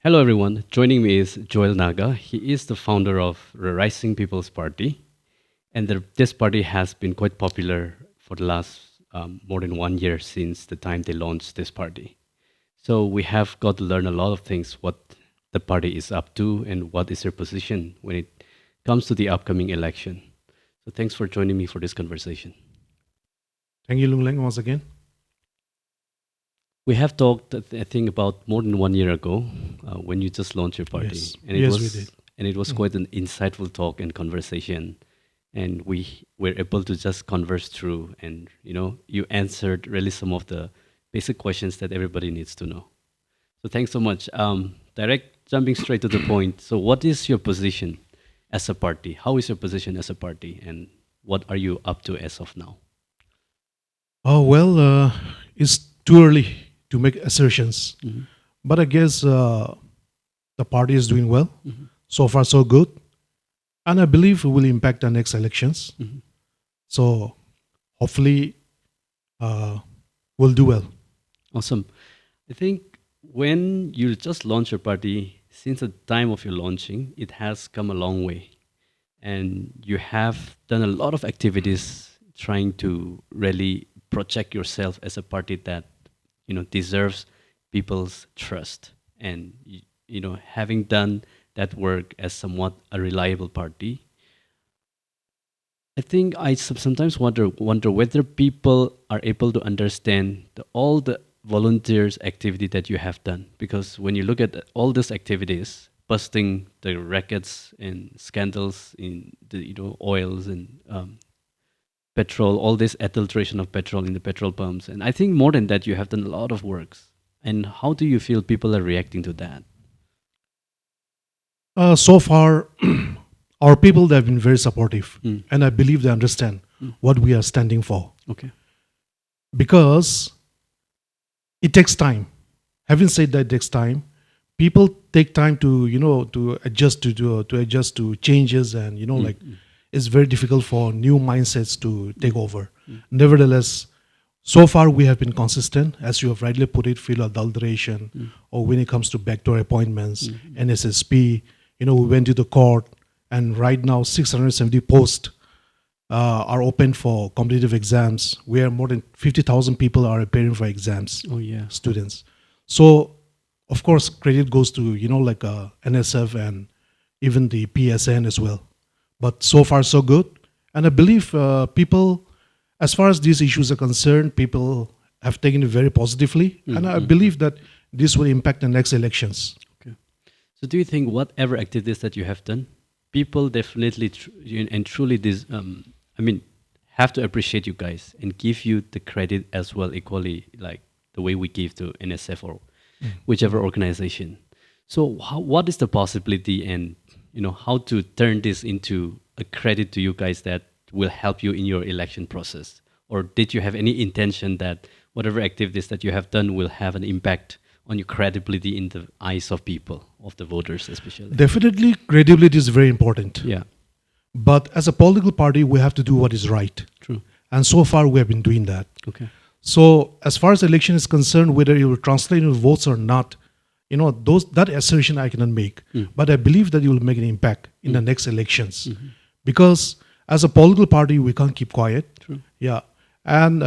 Hello, everyone. Joining me is Joel Naga. He is the founder of the Rising People's Party, and this party has been quite popular for the last more than 1 year since the time they launched this party. So we have got to learn a lot of things what the party is up to and what is their position when it comes to the upcoming election. So thanks for joining me for this conversation. Thank you, Lungleng, once again. We have talked, I think, about more than 1 year ago when you just launched your party, Yes, and it yes, we was did. quite an insightful talk and conversation, and we were able to just converse through, and you answered really some of the basic questions that everybody needs to know. So thanks so much. Direct jumping straight to the point. So what is your position as a party? How is your position as a party, and what are you up to as of now? Oh, well, it's too early to make assertions, Mhm. but I guess the party is doing well. Mhm. So far, so good. And I believe it will impact the next elections. Mhm. So hopefully, uh, we'll do well. Awesome. I think when you just launch your party, since the time of your launching, it has come a long way. And you have done a lot of activities trying to really project yourself as a party that, deserves people's trust. And, having done that work as somewhat a reliable party, I think I sometimes wonder whether people are able to understand all the volunteers activity that you have done. Because when you look at all these activities, busting the rackets and scandals in the oils and petrol, all this adulteration of petrol in the petrol pumps, and I think more than that, you have done a lot of works. And how do you feel people are reacting to that? So far, our people they have been very supportive, Mm, and I believe they understand mm, what we are standing for okay. because it takes time. Having said that, it takes time. People take time to to adjust to adjust to changes, and Mm, like it's very difficult for new mindsets to take mm, over. mm, Nevertheless, so far we have been consistent, as you have rightly put it, field adulteration, mm, or when it comes to backdoor appointments, mm, mm, NSSP. We went to the court, and right now 670 posts are open for competitive exams, where more than 50,000 people are appearing for exams, oh yeah. students. So, of course, credit goes to like NSF and even the PSN as well. But so far, so good. And I believe people, as far as these issues are concerned, people have taken it very positively, Mm, and I mm, mm. believe that this will impact the next elections. Okay. So, do you think whatever activities that you have done, people definitely and truly I mean, have to appreciate you guys and give you the credit as well equally, like the way we give to NSF or whichever organization. So, what is the possibility and how to turn this into a credit to you guys that will help you in your election process? Or did you have any intention that whatever activities that you have done will have an impact on your credibility in the eyes of people, of the voters especially? Definitely, credibility is very important. Yeah, But as a political party, we have to do what is right. true. And so far, we have been doing that. Okay. So, as far as the election is concerned, whether it will translate into votes or not, those that assertion I cannot make. Mm. But I believe that it will make an impact in the Mm. next elections, Mhm. because as a political party, we can't keep quiet. True. Yeah, and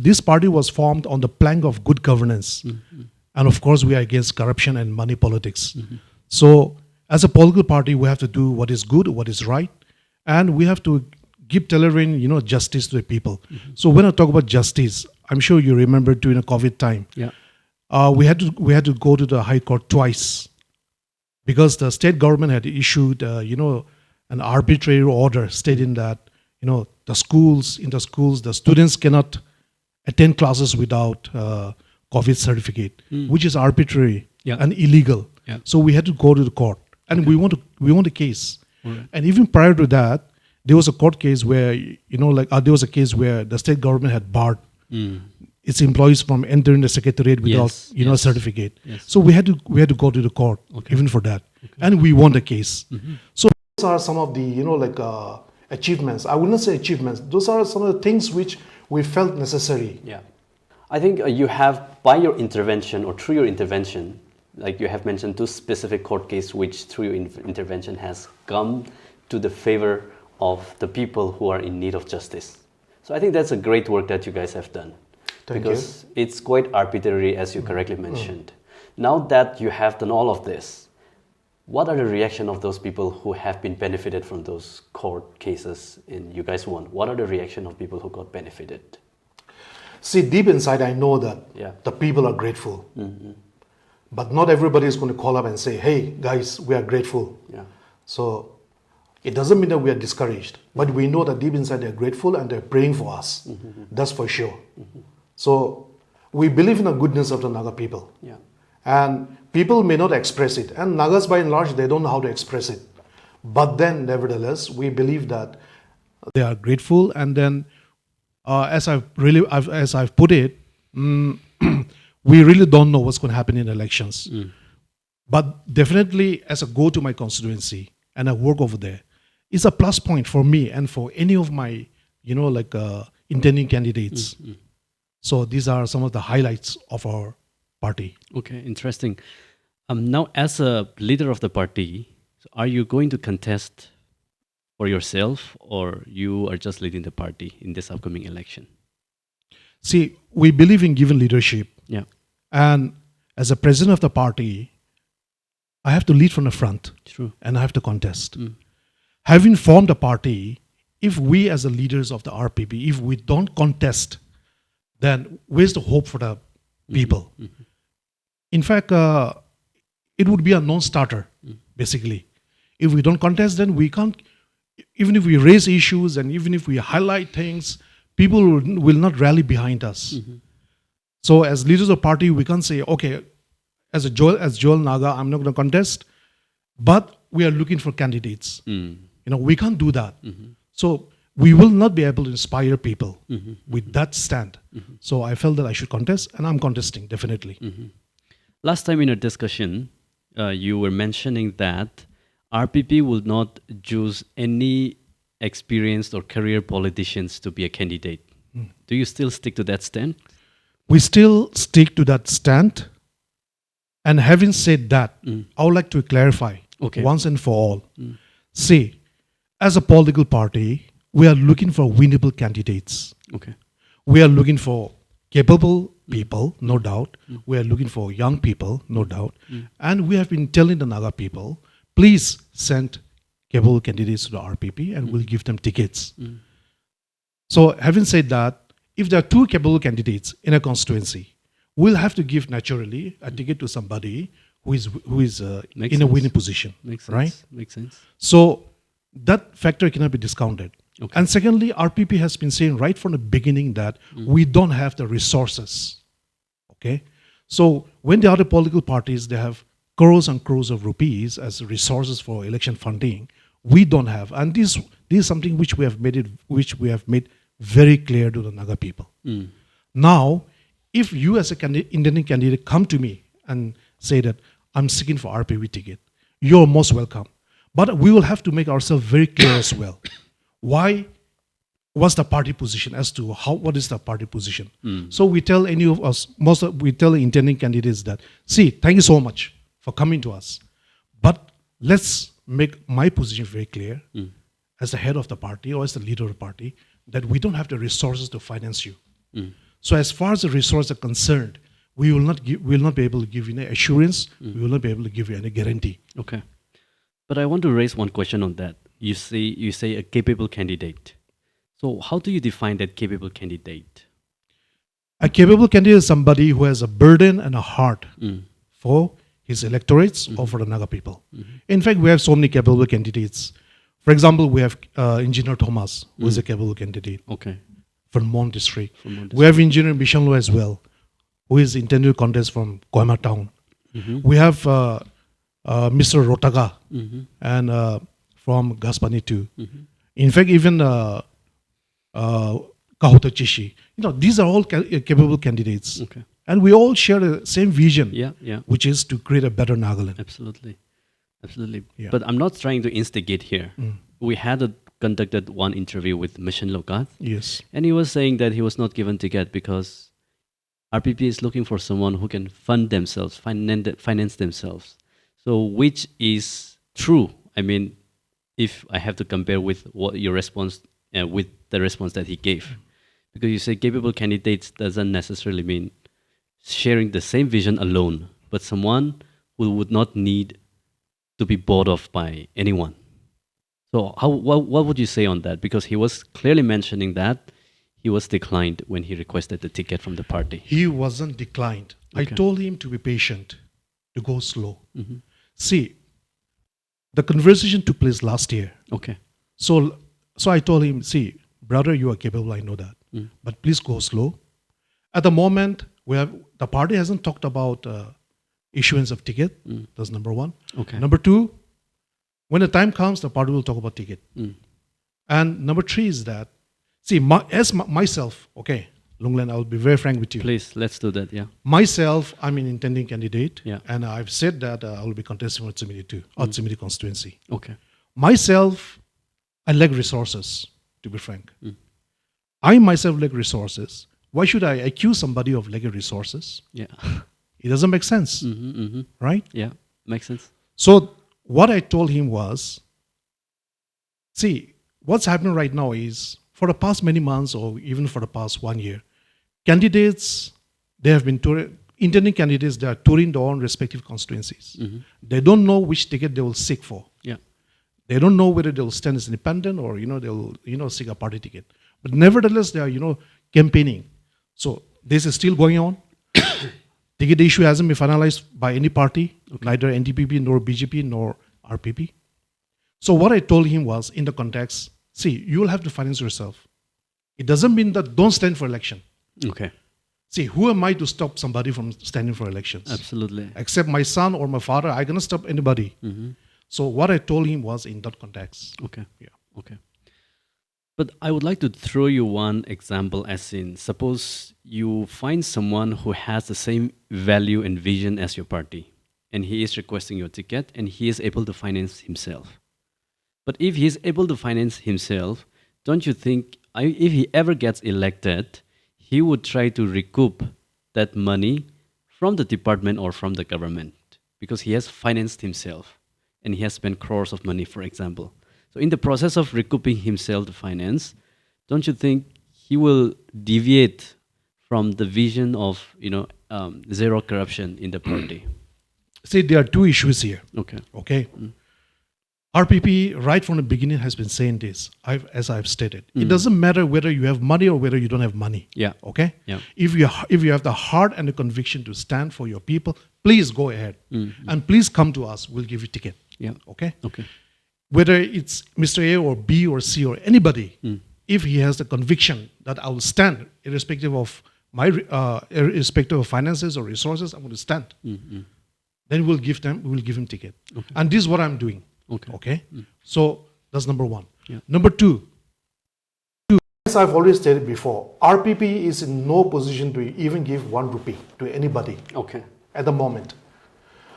this party was formed on the plank of good governance, Mm. and of course, we are against corruption and money politics. Mhm. So, as a political party, we have to do what is good, what is right, and we have to give delivering, justice to the people. Mhm. So, when I talk about justice, I'm sure you remember during the COVID time, Yeah. we had to go to the High Court twice because the state government had issued, an arbitrary order stating that, in the schools, the students cannot attend classes without COVID certificate, Mm. which is arbitrary Yeah. and illegal. Yeah. So we had to go to the court, and Okay. we want a case. All right. And even prior to that, there was a court case where there was a case where the state government had barred Mm. its employees from entering the secretariat without Yes, a yes. certificate. Yes. So we had to go to the court Okay. even for that, Okay. and we won the case. Mhm. So those are some of the achievements. I would not say achievements. Those are some of the things which we felt necessary. Yeah. I think you have, by your intervention or through your intervention, like you have mentioned, two specific court case which through your intervention has come to the favor of the people who are in need of justice. So I think that's a great work that you guys have done. Thank because it's quite arbitrary, as you correctly mentioned. Now that you have done all of this, what are the reaction of those people who have been benefited from those court cases and you guys won? What are the reaction of people who got benefited? See, deep inside, I know that Yeah. the people are grateful. But not everybody is going to call up and say, hey, guys, we are grateful. Yeah. So it doesn't mean that we are discouraged. But we know that deep inside, they're grateful and they're praying for us. That's for sure. So we believe in the goodness of the Naga people. Yeah. And people may not express it. And Nagas, by and large, they don't know how to express it. But then, nevertheless, we believe that they are grateful. And then, as I've put it, we really don't know what's going to happen in elections. But definitely, as I go to my constituency and I work over there, it's a plus point for me and for any of my, intending candidates. So these are some of the highlights of our party. Okay, interesting. Now, as a leader of the party, are you going to contest for yourself, or you are just leading the party in this upcoming election? See, we believe in given leadership. Yeah. And as a president of the party, I have to lead from the front. True. And I have to contest. Having formed a party, if we as the leaders of the RPP, if we don't contest, then where's the hope for the people? In fact, it would be a non-starter, basically. If we don't contest, then we can't, even if we raise issues and even if we highlight things, people will not rally behind us. So as leaders of party, we can't say, okay, as Joel Naga, I'm not going to contest, but we are looking for candidates. We can't do that. So we will not be able to inspire people with that stand. So I felt that I should contest, and I'm contesting, definitely. Last time in a discussion, you were mentioning that RPP will not choose any experienced or career politicians to be a candidate. Do you still stick to that stand? We still stick to that stand. And having said that, I would like to clarify once and for all. See, as a political party, we are looking for winnable candidates. Okay. We are looking for capable people, no doubt. We are looking for young people, no doubt. And we have been telling the Naga people, please send capable candidates to the RPP and we'll give them tickets. So having said that, if there are two capable candidates in a constituency, we'll have to give naturally a ticket to somebody who is in a winning position. Makes sense. Right? Makes sense. So that factor cannot be discounted. Okay. And secondly, RPP has been saying right from the beginning that we don't have the resources. Okay? So when the other political parties, they have crores and crores of rupees as resources for election funding, we don't have. And this is something which we have made very clear to the Naga people. Now, if you as a Indian candidate come to me and say that I'm seeking for RPP ticket, you're most welcome. But we will have to make ourselves very clear as well. What's the party position as to what is the party position? So we tell any of us, we tell the intending candidates that, see, thank you so much for coming to us. But let's make my position very clear as the head of the party or as the leader of the party that we don't have the resources to finance you. So as far as the resources are concerned, we will not be able to give you any assurance. We will not be able to give you any guarantee. Okay. But I want to raise one question on that. You say a capable candidate. So how do you define that capable candidate? A capable candidate is somebody who has a burden and a heart for his electorates or for the Naga people. In fact, we have so many capable candidates. For example, we have Engineer Thomas, who is a capable candidate. Okay. From Mon district. We have Engineer Bishanlo as well, who is intended to contest from Kohima town. We have Mr. Rotaga and from Gaspani too. In fact, even Kahuta Chishi. These are all capable candidates. Okay. And we all share the same vision, Yeah. which is to create a better Nagaland. Absolutely. Yeah. Yeah. But I'm not trying to instigate here. We had conducted one interview with Mission Lokat. Yes. And he was saying that he was not given ticket because RPP is looking for someone who can fund themselves, finance themselves. So which is true? I mean, if I have to compare with what your response with the response that he gave, because you say capable candidates doesn't necessarily mean sharing the same vision alone, but someone who would not need to be bought off by anyone. So what would you say on that? Because he was clearly mentioning that he was declined when he requested the ticket from the party. He wasn't declined. I Okay. told him to be patient, to go slow. Mhm. See, the conversation took place last year. Okay. So, so I told him, see, brother, you are capable, I know that. Mm. But please go slow. At the moment, the party hasn't talked about issuance of ticket. That's number one. Okay. Number two, when the time comes, the party will talk about ticket. Mm. And number three is that, see, myself, okay, Lungleng, I'll be very frank with you. Please, let's do that. Yeah. Myself, I'm an intending candidate, Yeah. and I've said that I will be contesting for Tsimidi too, or Tsimidi constituency. Okay. Myself, I lack resources, to be frank. I myself lack resources. Why should I accuse somebody of lacking resources? Yeah. It doesn't make sense, right? Yeah. Makes sense. So what I told him was, see, what's happening right now is, for the past many months or even for the past 1 year, candidates, they have been intending candidates, they are touring their own respective constituencies. They don't know which ticket they will seek for. Yeah. They don't know whether they will stand as independent or they'll seek a party ticket. But nevertheless, they are campaigning. So this is still going on. Ticket issue hasn't been finalized by any party, neither NDPP nor BJP nor RPP. So what I told him was, in the context, see, you will have to finance yourself. It doesn't mean that don't stand for election. Okay. See, who am I to stop somebody from standing for elections? Absolutely. Except my son or my father, I cannot stop anybody. So what I told him was in that context. Okay. Yeah. Okay. But I would like to throw you one example, as in, suppose you find someone who has the same value and vision as your party, and he is requesting your ticket, and he is able to finance himself. But if he is able to finance himself, don't you think if he ever gets elected, he would try to recoup that money from the department or from the government, because he has financed himself and he has spent crores of money, for example. So in the process of recouping himself to finance, don't you think he will deviate from the vision of zero corruption in the party? See, there are two issues here. Okay. Okay. RPP, right from the beginning, has been saying this, as I've stated. It doesn't matter whether you have money or whether you don't have money. Yeah. Okay? Yeah. If you have the heart and the conviction to stand for your people, please go ahead. And please come to us. We'll give you a ticket. Yeah. Okay? Okay. Whether it's Mr. A or B or C or anybody, if he has the conviction that I will stand, irrespective of irrespective of finances or resources, I'm going to stand. Then we'll give him ticket. Okay. And this is what I'm doing. Okay. So that's number one. Yeah. Number two, as I've already stated before, RPP is in no position to even give 1 rupee to anybody Okay. at the moment.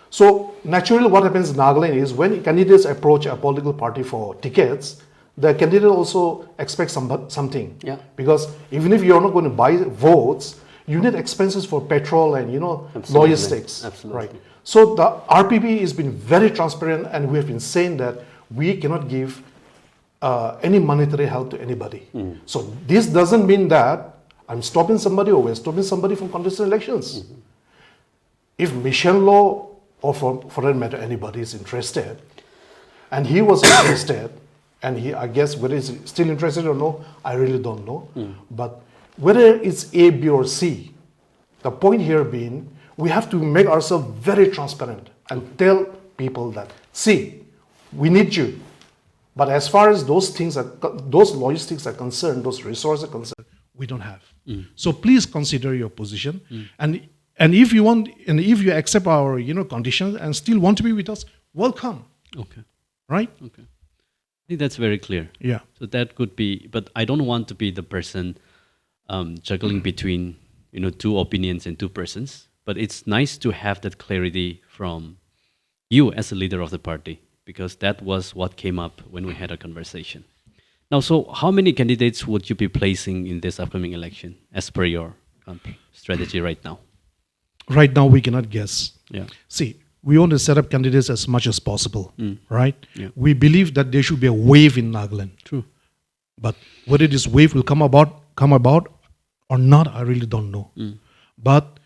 So naturally what happens in Nagaland is, when candidates approach a political party for tickets, the candidate also expects something. Yeah. Because even if you're not going to buy votes, you need expenses for petrol and Absolutely. logistics. Absolutely. Right. So the RPP has been very transparent, and we have been saying that we cannot give any monetary help to anybody. So this doesn't mean that I'm stopping somebody or we're stopping somebody from contesting elections. If Michelle Law, or for that matter anybody, is interested, and he was interested, and I guess whether he's still interested or no, I really don't know. But whether it's A, B, or C, the point here being, we have to make ourselves very transparent and tell people that, see, we need you. But as far as those logistics are concerned, those resources are concerned, we don't have. So please consider your position. And if you want, and if you accept our conditions and still want to be with us, welcome. Okay. Right? Okay. I think that's very clear. Yeah. So that could be, but I don't want to be the person juggling between two opinions and two persons. But it's nice to have that clarity from you as a leader of the party, because that was what came up when we had a conversation. Now, so how many candidates would you be placing in this upcoming election as per your strategy right now? Right now, we cannot guess. Yeah. See, we want to set up candidates as much as possible, right? Yeah. We believe that there should be a wave in Nagaland. True. But whether this wave will come about or not, I really don't know. But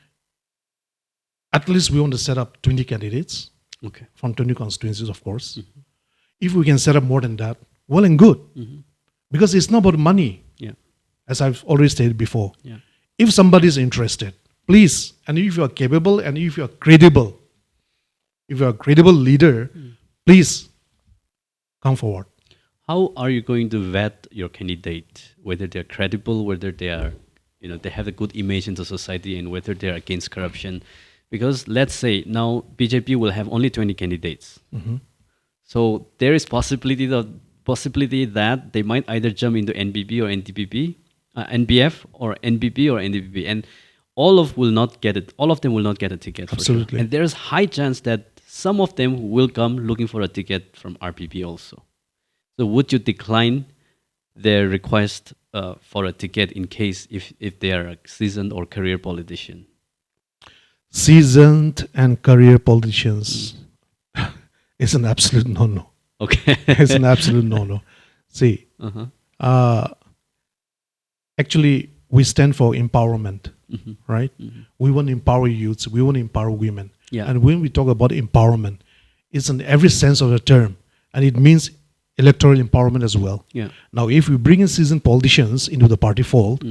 at least we want to set up 20 candidates Okay. from 20 constituencies, of course. If we can set up more than that, well and good. Because it's not about money, Yeah. as I've already stated before. Yeah. If somebody is interested, please, and if you are capable and if you are credible, if you are a credible leader, please come forward. How are you going to vet your candidate, whether they're credible, whether they are, they have a good image in the society, and whether they're against corruption? Because let's say now BJP will have only 20 candidates. So there is possibility that they might either jump into NBP or NDPP, NBF or NBP or NDPP, and all of them will not get a ticket. For sure. Absolutely. And there's high chance that some of them will come looking for a ticket from RPP also. So would you decline their request for a ticket in case if they are a seasoned or career politician? Seasoned and career politicians is an absolute no-no. Okay. It's an absolute no-no. See, actually, we stand for empowerment, right? We want to empower youths. We want to empower women. Yeah. And when we talk about empowerment, it's in every sense of the term. And it means electoral empowerment as well. Yeah. Now, if we bring in seasoned politicians into the party fold,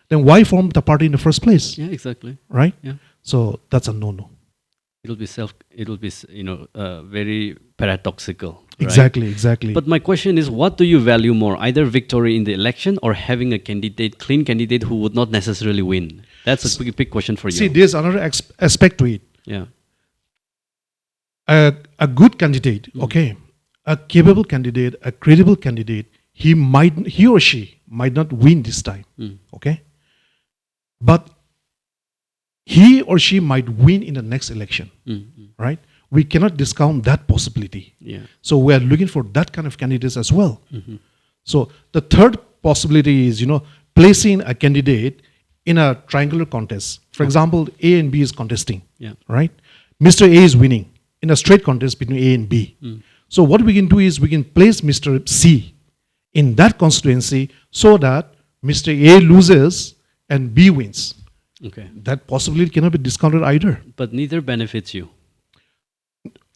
then why form the party in the first place? Yeah, exactly. Right? Yeah. So that's a no-no. It'll be very paradoxical. Right? Exactly. But my question is, what do you value more, either victory in the election or having a clean candidate who would not necessarily win? That's a big question for you. See, there's another aspect to it. Yeah. A good candidate, okay, a capable candidate, a credible candidate, he or she might not win this time, okay? But he or she might win in the next election, right? We cannot discount that possibility. Yeah. So we are looking for that kind of candidates as well. So the third possibility is, placing a candidate in a triangular contest. For example, A and B is contesting, right? Mr. A is winning in a straight contest between A and B. So what we can do is we can place Mr. C in that constituency so that Mr. A loses and B wins. Okay. That possibility cannot be discounted either. But neither benefits you.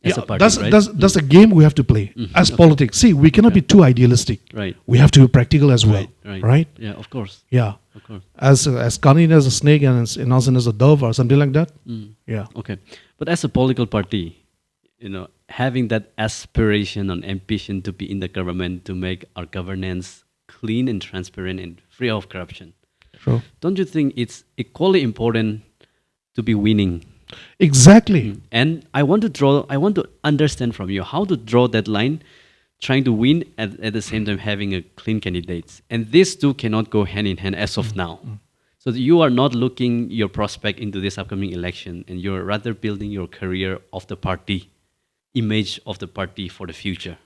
As a party, that's a game we have to play as politics. See, we cannot be too idealistic. Right. We have to be practical as well. Right? Yeah, of course. Yeah. Of course. As cunning as a snake and as innocent as a dove or something like that. Yeah. Okay. But as a political party, having that aspiration and ambition to be in the government to make our governance clean and transparent and free of corruption, Sure. don't you think it's equally important to be winning? Exactly. And I want to understand from you how to draw that line, trying to win at the same time having a clean candidates. And these two cannot go hand in hand as of now. So you are not looking your prospect into this upcoming election, and you're rather building your career of the party, image of the party for the future.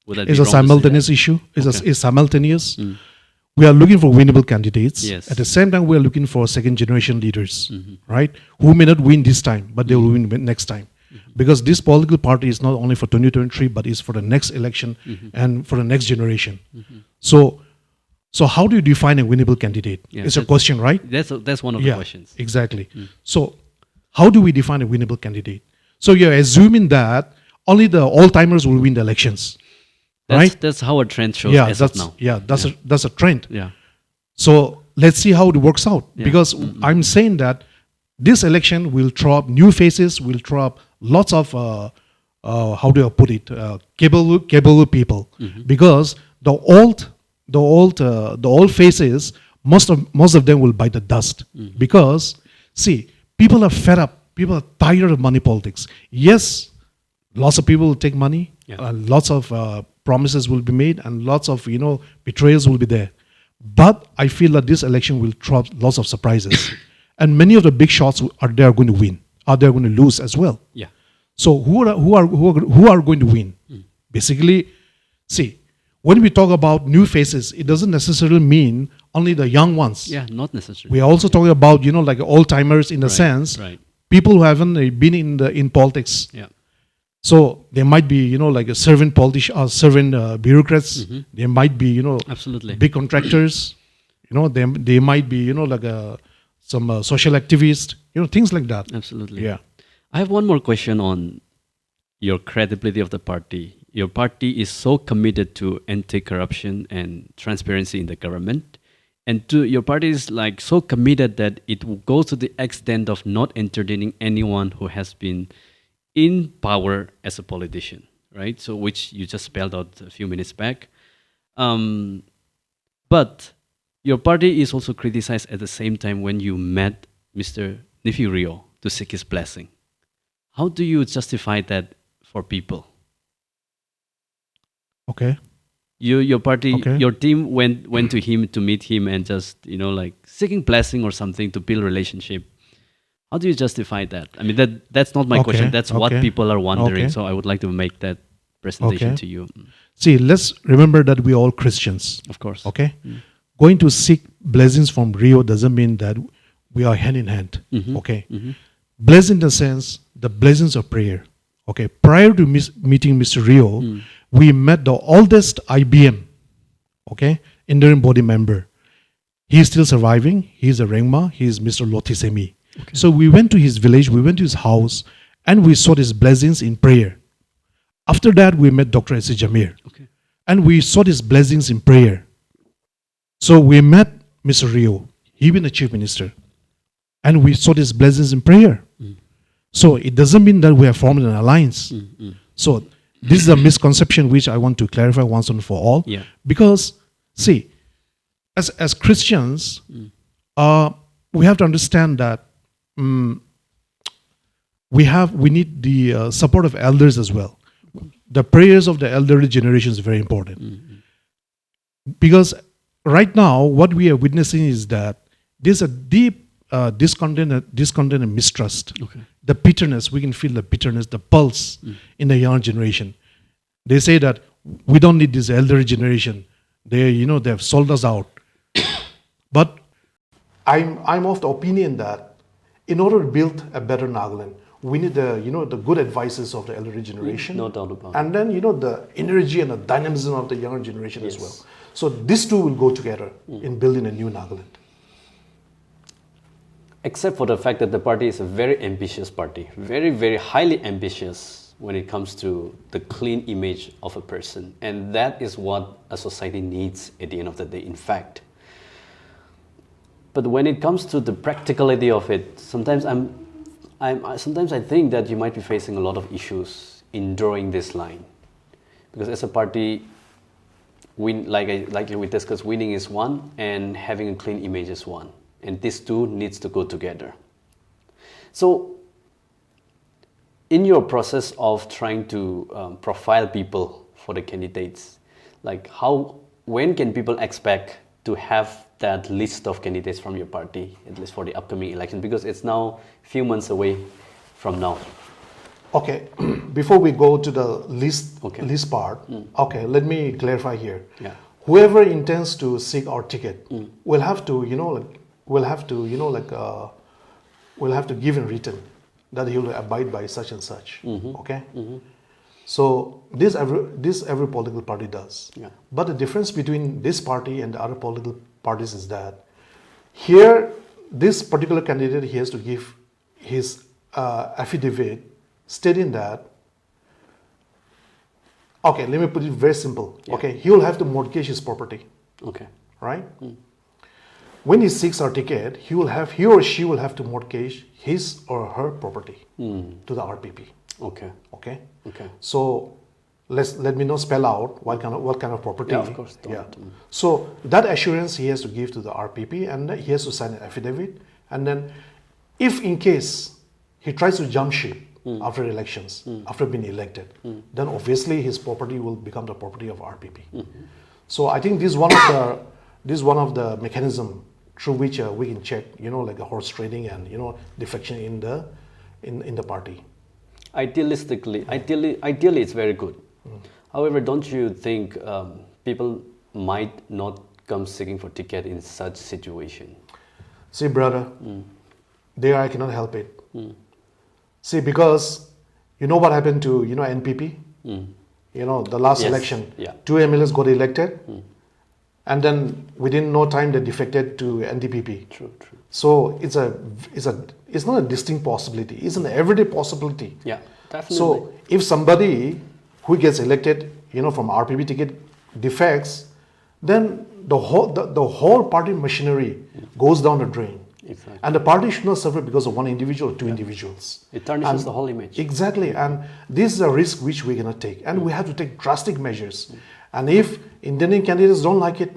Would that be It's a wrong to say simultaneous that? issue. Okay. It's simultaneous. We are looking for winnable candidates. Yes. At the same time, we are looking for second generation leaders, right? Who may not win this time, but they will win next time. Because this political party is not only for 2023, but is for the next election and for the next generation. So how do you define a winnable candidate? Yeah, It's a question, right? That's one of the questions. Exactly. So how do we define a winnable candidate? So you're assuming that only the all-timers will win the elections, right? That's how a trend shows as of now. That's a trend. Yeah. So let's see how it works out. Yeah. Because I'm saying that this election will throw up new faces, will throw up lots of, how do I put it, capable people. Because the old faces, most of them will bite the dust. Because, see, people are fed up. People are tired of money politics. Yes, lots of people will take money. Lots of promises will be made, and lots of betrayals will be there. But I feel that this election will throw up lots of surprises, and many of the big shots are going to win. Are they going to lose as well? Yeah. So who are going to win? Basically, see, when we talk about new faces, it doesn't necessarily mean only the young ones. Yeah, not necessarily. We are also talking about, like old timers in the Right, sense, right. people who haven't been in politics. Yeah. So they might be, like a servant politician or servant bureaucrats. They might be, Absolutely. big contractors. They might be, like some social activists. Things like that. Absolutely. Yeah. I have one more question on your credibility of the party. Your party is so committed to anti-corruption and transparency in the government, and your party is like so committed that it goes to the extent of not entertaining anyone who has been in power as a politician, right? So, which you just spelled out a few minutes back. But your party is also criticized at the same time when you met Mr. Nifirio to seek his blessing. How do you justify that for people? Okay. Your party, Okay. your team went to him to meet him and just like seeking blessing or something to build relationship. How do you justify that? I mean that's not my question. That's what Okay. people are wondering. Okay. So I would like to make that presentation Okay. to you. See, let's remember that we are all Christians. Of course. Okay. Going to seek blessings from Rio doesn't mean that we are hand in hand. Okay. Blessed in the sense, the blessings of prayer. Okay. Prior to meeting Mr. Rio, we met the oldest IBM, okay, interim body member. He is still surviving. He is a Rengma. He is Mr. Lotisemi. Okay. So we went to his village, we went to his house, and we sought his blessings in prayer. After that, we met Dr. S. Jamir. Okay. And we sought his blessings in prayer. So we met Mr. Rio, he been the chief minister. And we sought his blessings in prayer. So it doesn't mean that we have formed an alliance. So this is a misconception which I want to clarify once and for all. Yeah. Because, see, as Christians, we have to understand that we need the support of elders as well. The prayers of the elderly generation is very important. Because right now, what we are witnessing is that there's a deep discontent and mistrust. Okay. The bitterness, we can feel the bitterness, the pulse in the younger generation. They say that we don't need this elderly generation. They have sold us out. But I'm of the opinion that in order to build a better Nagaland, we need the good advices of the elderly generation. No doubt about it. And then the energy and the dynamism of the younger generation as well. So these two will go together in building a new Nagaland. Except for the fact that the party is a very ambitious party, very, very highly ambitious when it comes to the clean image of a person. And that is what a society needs at the end of the day, in fact. But when it comes to the practicality of it, sometimes sometimes I think that you might be facing a lot of issues in drawing this line. Because as a party, like we discussed, winning is one and having a clean image is one. And these two needs to go together. So, in your process of trying to profile people for the candidates, when can people expect to have that list of candidates from your party, at least for the upcoming election? Because it's now a few months away from now. Okay, before we go to the list part, okay, let me clarify here. Yeah. Whoever intends to seek our ticket will have to, will have to give in written that he will abide by such and such. Okay. So this every political party does. Yeah. But the difference between this party and the other political parties is that here, this particular candidate, he has to give his affidavit stating that. Okay, let me put it very simple. Yeah. Okay, he will have to mortgage his property. Okay. Right. When he seeks our ticket, he or she will have to mortgage his or her property to the RPP. Okay. Okay. Okay. So let me not spell out what kind of property. Yeah, of course. Yeah. So that assurance he has to give to the RPP, and he has to sign an affidavit. And then, if in case he tries to jump ship after elections, after being elected, then obviously his property will become the property of RPP. So I think this is one of the mechanism through which we can check, like a horse trading and defection in the party. Ideally, it's very good. However, don't you think people might not comes seeking for ticket in such situation? See, brother, there I cannot help it. See, because you know what happened to, NPP? You know, the last Yes, election, yeah. 2 MLAs got elected, and then within no time they defected to NDPP. True, true. So it's not a distinct possibility. It's an everyday possibility. Yeah, definitely. So if somebody who gets elected, from RPP ticket defects, then the whole party machinery goes down the drain. Exactly. And the party should not suffer because of one individual or two individuals. It tarnishes And the whole image. Exactly. And this is a risk which we cannot take. And we have to take drastic measures. And if Indian candidates don't like it,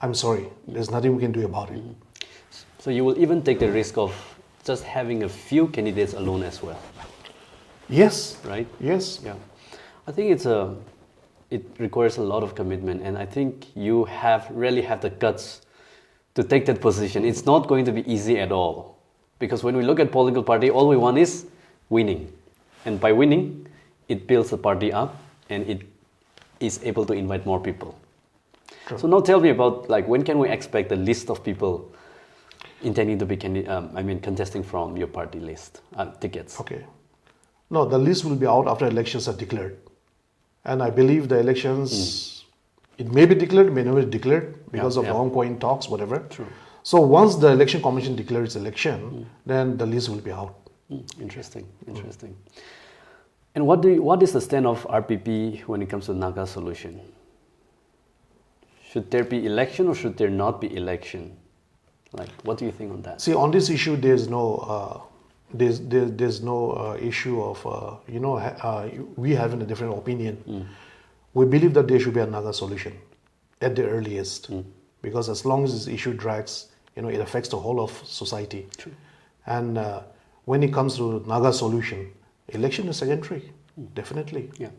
I'm sorry. There's nothing we can do about it. So you will even take the risk of just having a few candidates alone as well, Yes. right? Yes. Yeah. I think it requires a lot of commitment, and I think you really have the guts to take that position. It's not going to be easy at all, because when we look at political party, all we want is winning, and by winning, it builds the party up, and it is able to invite more people. True. So now tell me about, like, when can we expect the list of people intending to be contesting from your party list tickets? Okay. No, the list will be out after elections are declared. And I believe the elections, it may be declared, may not be declared because of the ongoing talks, whatever. True. So once the election commission declares election, then the list will be out. Interesting, interesting. And what is the stand of RPP when it comes to Naga solution? Should there be election or should there not be election? Like, what do you think on that? See, on this issue, there's no issue of we having a different opinion. We believe that there should be a Naga solution at the earliest, because as long as this issue drags, it affects the whole of society. True. And when it comes to Naga solution, election is secondary, definitely. Yeah.